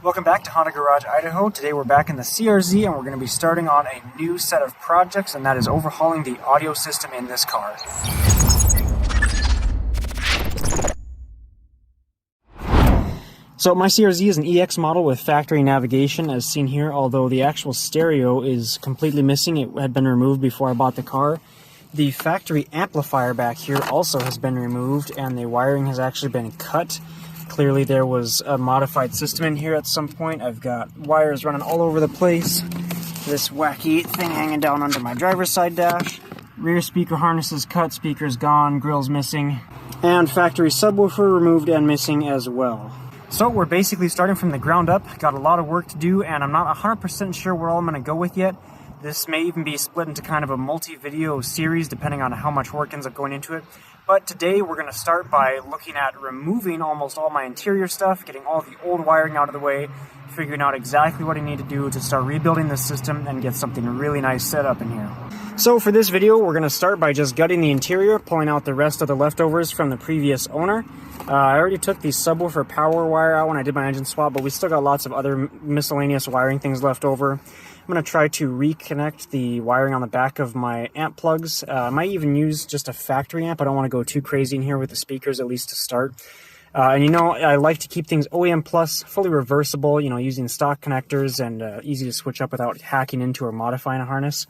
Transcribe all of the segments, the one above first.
Welcome back to Honda Garage, Idaho. Today we're back in the CRZ and we're going to be starting on a new set of projects, and that is overhauling the audio system in this car. So my CRZ is an EX model with factory navigation as seen here, although the actual stereo is completely missing. It had been removed before I bought the car. The factory amplifier back here also has been removed and the wiring has actually been cut. Clearly there was a modified system in here at some point. I've got wires running all over the place. This wacky thing hanging down under my driver's side dash. Rear speaker harnesses cut, speakers gone, grills missing. And factory subwoofer removed and missing as well. So we're basically starting from the ground up. Got a lot of work to do and I'm not 100% sure where all I'm going to go with yet. This may even be split into kind of a multi-video series depending on how much work ends up going into it. But today we're going to start by looking at removing almost all my interior stuff, getting all the old wiring out of the way, figuring out exactly what I need to do to start rebuilding this system and get something really nice set up in here. So for this video, we're going to start by just gutting the interior, pulling out the rest of the leftovers from the previous owner. I already took the subwoofer power wire out when I did my engine swap, but we still got lots of other miscellaneous wiring things left over. I'm going to try to reconnect the wiring on the back of my amp plugs. I might even use just a factory amp. I don't want to go too crazy in here with the speakers, at least to start. And you know, I like to keep things OEM plus, fully reversible, you know, using stock connectors and easy to switch up without hacking into or modifying a harness.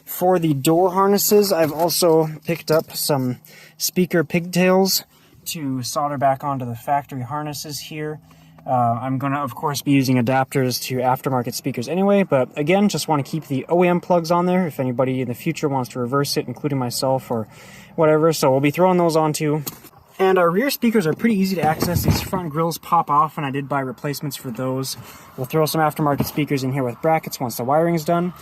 For the door harnesses, I've also picked up some speaker pigtails to solder back onto the factory harnesses here. I'm going to, of course, be using adapters to aftermarket speakers anyway, but again, just want to keep the OEM plugs on there if anybody in the future wants to reverse it, including myself or whatever. So we'll be throwing those on too. And our rear speakers are pretty easy to access. These front grills pop off, and I did buy replacements for those. We'll throw some aftermarket speakers in here with brackets once the wiring's done.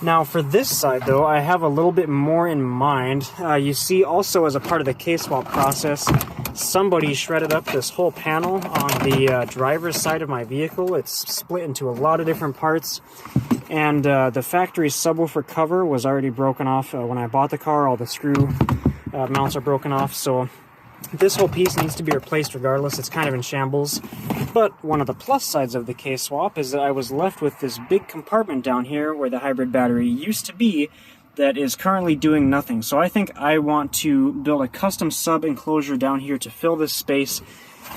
Now for this side though, I have a little bit more in mind. You see also as a part of the K-swap process, somebody shredded up this whole panel on the driver's side of my vehicle. It's split into a lot of different parts. And the factory subwoofer cover was already broken off when I bought the car. All the screw mounts are broken off, so this whole piece needs to be replaced regardless. It's kind of in shambles. But one of the plus sides of the K-swap is that I was left with this big compartment down here where the hybrid battery used to be that is currently doing nothing. So I think I want to build a custom sub enclosure down here to fill this space.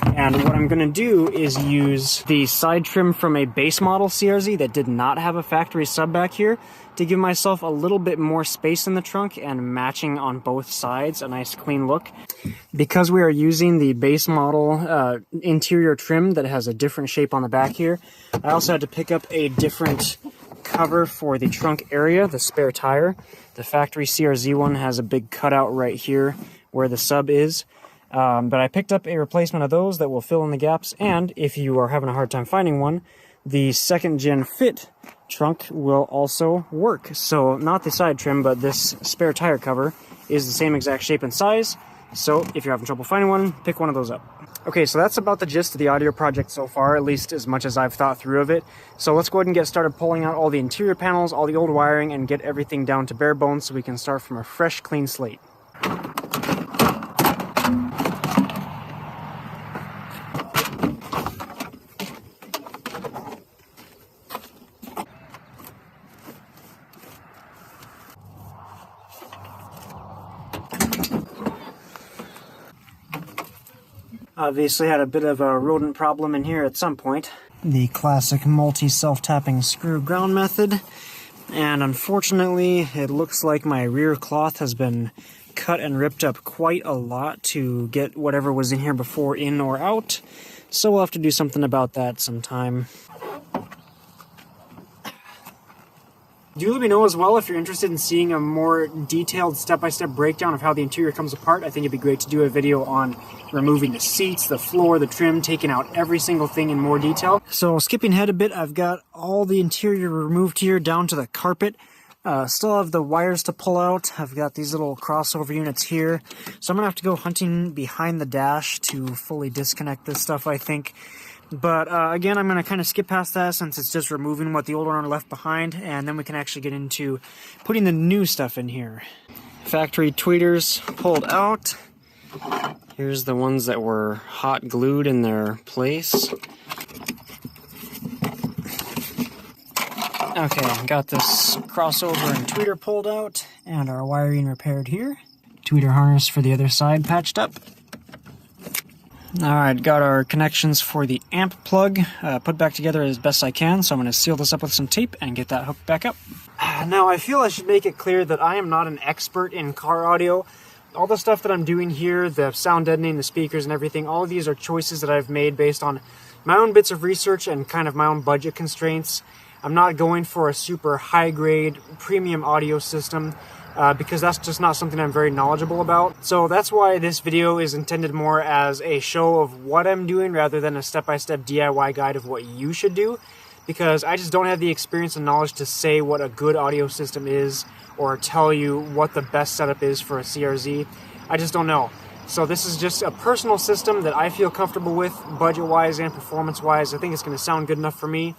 And what I'm going to do is use the side trim from a base model CRZ that did not have a factory sub back here to give myself a little bit more space in the trunk and matching on both sides, a nice clean look. Because we are using the base model interior trim that has a different shape on the back here, I also had to pick up a different cover for the trunk area, the spare tire. The factory CRZ one has a big cutout right here where the sub is. But I picked up a replacement of those that will fill in the gaps, and if you are having a hard time finding one, the second gen fit trunk will also work. So not the side trim, but this spare tire cover is the same exact shape and size. So if you're having trouble finding one, pick one of those up. Okay, so that's about the gist of the audio project so far, at least as much as I've thought through of it. So let's go ahead and get started pulling out all the interior panels, all the old wiring, and get everything down to bare bones so we can start from a fresh, clean slate. Obviously had a bit of a rodent problem in here at some point. The classic multi-self-tapping screw ground method. And unfortunately, it looks like my rear cloth has been cut and ripped up quite a lot to get whatever was in here before in or out. So we'll have to do something about that sometime. Do let me know as well if you're interested in seeing a more detailed step-by-step breakdown of how the interior comes apart. I think it'd be great to do a video on removing the seats, the floor, the trim, taking out every single thing in more detail. So skipping ahead a bit, I've got all the interior removed here down to the carpet. Still have the wires to pull out. I've got these little crossover units here. So I'm going to have to go hunting behind the dash to fully disconnect this stuff, I think. But again, I'm going to kind of skip past that since it's just removing what the old owner left behind, and then we can actually get into putting the new stuff in here. Factory tweeters pulled out. Here's the ones that were hot glued in their place. Okay, got this crossover and tweeter pulled out, and our wiring repaired here. Tweeter harness for the other side patched up. Alright, got our connections for the amp plug put back together as best I can, so I'm going to seal this up with some tape and get that hooked back up. Now, I feel I should make it clear that I am not an expert in car audio. All the stuff that I'm doing here, the sound deadening, the speakers and everything, all of these are choices that I've made based on my own bits of research and kind of my own budget constraints. I'm not going for a super high-grade premium audio system because that's just not something I'm very knowledgeable about. So that's why this video is intended more as a show of what I'm doing rather than a step-by-step DIY guide of what you should do, because I just don't have the experience and knowledge to say what a good audio system is or tell you what the best setup is for a CRZ. I just don't know. So this is just a personal system that I feel comfortable with budget-wise and performance-wise. I think it's going to sound good enough for me.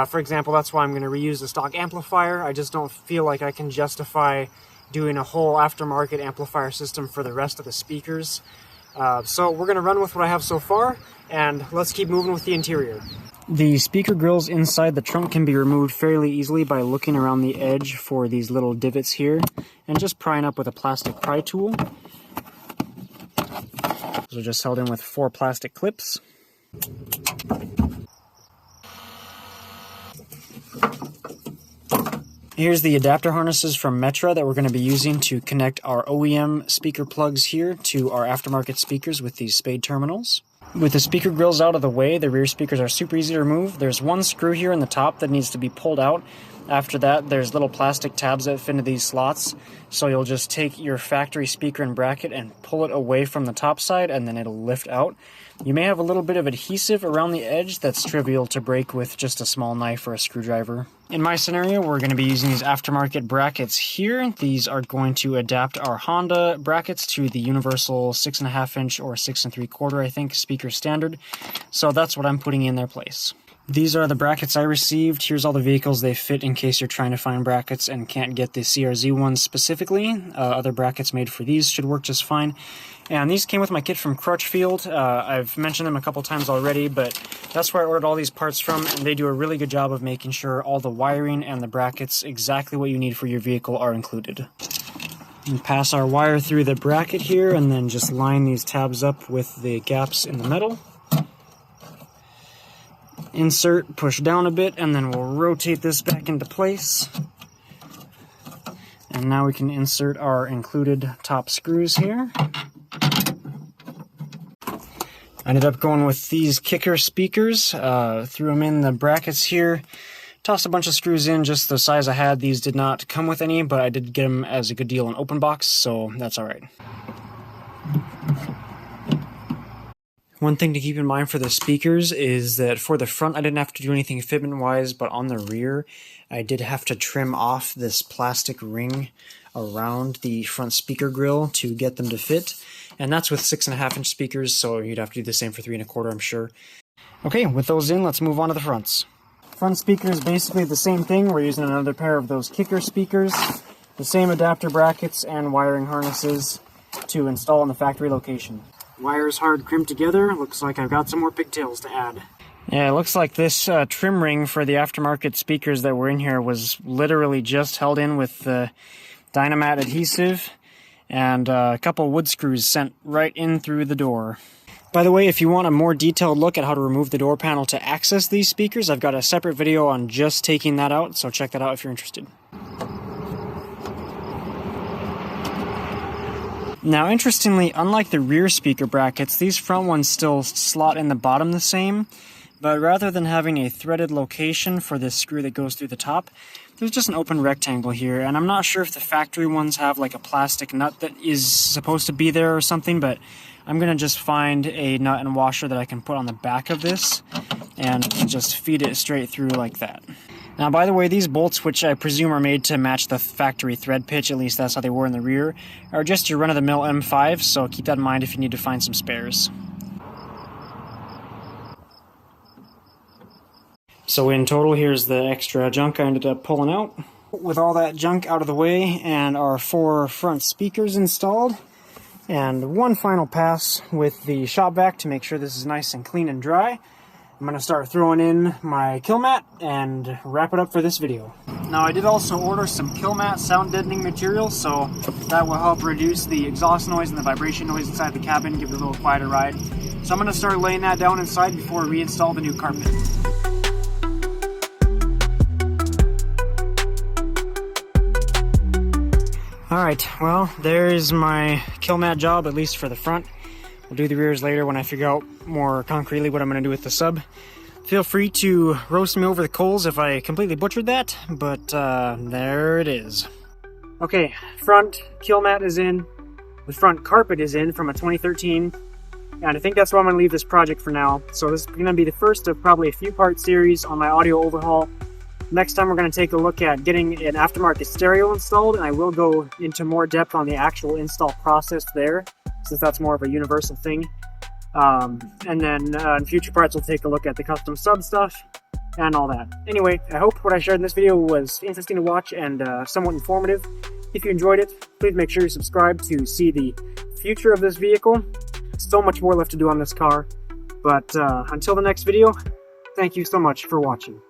For example, that's why I'm going to reuse the stock amplifier. I just don't feel like I can justify doing a whole aftermarket amplifier system for the rest of the speakers. So we're going to run with what I have so far, and let's keep moving with the interior. The speaker grills inside the trunk can be removed fairly easily by looking around the edge for these little divots here and just prying up with a plastic pry tool. Those are just held in with 4 plastic clips. Here's the adapter harnesses from Metra that we're going to be using to connect our OEM speaker plugs here to our aftermarket speakers with these spade terminals. With the speaker grills out of the way, the rear speakers are super easy to remove. There's one screw here in the top that needs to be pulled out. After that, there's little plastic tabs that fit into these slots. So you'll just take your factory speaker and bracket and pull it away from the top side, and then it'll lift out. You may have a little bit of adhesive around the edge that's trivial to break with just a small knife or a screwdriver. In my scenario, we're going to be using these aftermarket brackets here. These are going to adapt our Honda brackets to the universal 6.5 inch or 6 3/4, I think, speaker standard. So that's what I'm putting in their place. These are the brackets I received. Here's all the vehicles they fit in case you're trying to find brackets and can't get the CRZ ones specifically. Other brackets made for these should work just fine. And these came with my kit from Crutchfield. I've mentioned them a couple times already, but that's where I ordered all these parts from, and they do a really good job of making sure all the wiring and the brackets, exactly what you need for your vehicle, are included. And pass our wire through the bracket here, and then just line these tabs up with the gaps in the metal. Insert, push down a bit, and then we'll rotate this back into place. And now we can insert our included top screws here. I ended up going with these kicker speakers, threw them in the brackets here, tossed a bunch of screws in just the size I had. These did not come with any, but I did get them as a good deal in open box, so that's alright. One thing to keep in mind for the speakers is that for the front I didn't have to do anything fitment-wise, but on the rear I did have to trim off this plastic ring around the front speaker grill to get them to fit. And that's with 6.5 inch speakers, so you'd have to do the same for 3 1/4, I'm sure. Okay, with those in, let's move on to the fronts. Front speaker is basically the same thing. We're using another pair of those kicker speakers, the same adapter brackets and wiring harnesses to install in the factory location. Wires hard crimped together. Looks like I've got some more pigtails to add. Yeah, it looks like this trim ring for the aftermarket speakers that were in here was literally just held in with the Dynamat adhesive and a couple wood screws sent right in through the door. By the way, if you want a more detailed look at how to remove the door panel to access these speakers, I've got a separate video on just taking that out, so check that out if you're interested. Now, interestingly, unlike the rear speaker brackets, these front ones still slot in the bottom the same, but rather than having a threaded location for this screw that goes through the top, there's just an open rectangle here, and I'm not sure if the factory ones have like a plastic nut that is supposed to be there or something, but I'm going to just find a nut and washer that I can put on the back of this and just feed it straight through like that. Now, by the way, these bolts, which I presume are made to match the factory thread pitch, at least that's how they were in the rear, are just your run-of-the-mill M5, so keep that in mind if you need to find some spares. So in total, here's the extra junk I ended up pulling out. With all that junk out of the way and our 4 front speakers installed, and one final pass with the shop vac to make sure this is nice and clean and dry, I'm going to start throwing in my Kilmat and wrap it up for this video. Now I did also order some Kilmat sound deadening material, so that will help reduce the exhaust noise and the vibration noise inside the cabin, give it a little quieter ride. So I'm going to start laying that down inside before we reinstall the new carpet. Alright, well, there's my Kilmat job, at least for the front. We'll do the rears later when I figure out more concretely what I'm going to do with the sub. Feel free to roast me over the coals if I completely butchered that, but there it is. Okay, front Kilmat is in, the front carpet is in from a 2013, and I think that's where I'm going to leave this project for now. So this is going to be the first of probably a few part series on my audio overhaul. Next time we're going to take a look at getting an aftermarket stereo installed, and I will go into more depth on the actual install process there, since that's more of a universal thing. And then in future parts we'll take a look at the custom sub stuff and all that. Anyway, I hope what I shared in this video was interesting to watch and somewhat informative. If you enjoyed it, please make sure you subscribe to see the future of this vehicle. So much more left to do on this car. But until the next video, thank you so much for watching.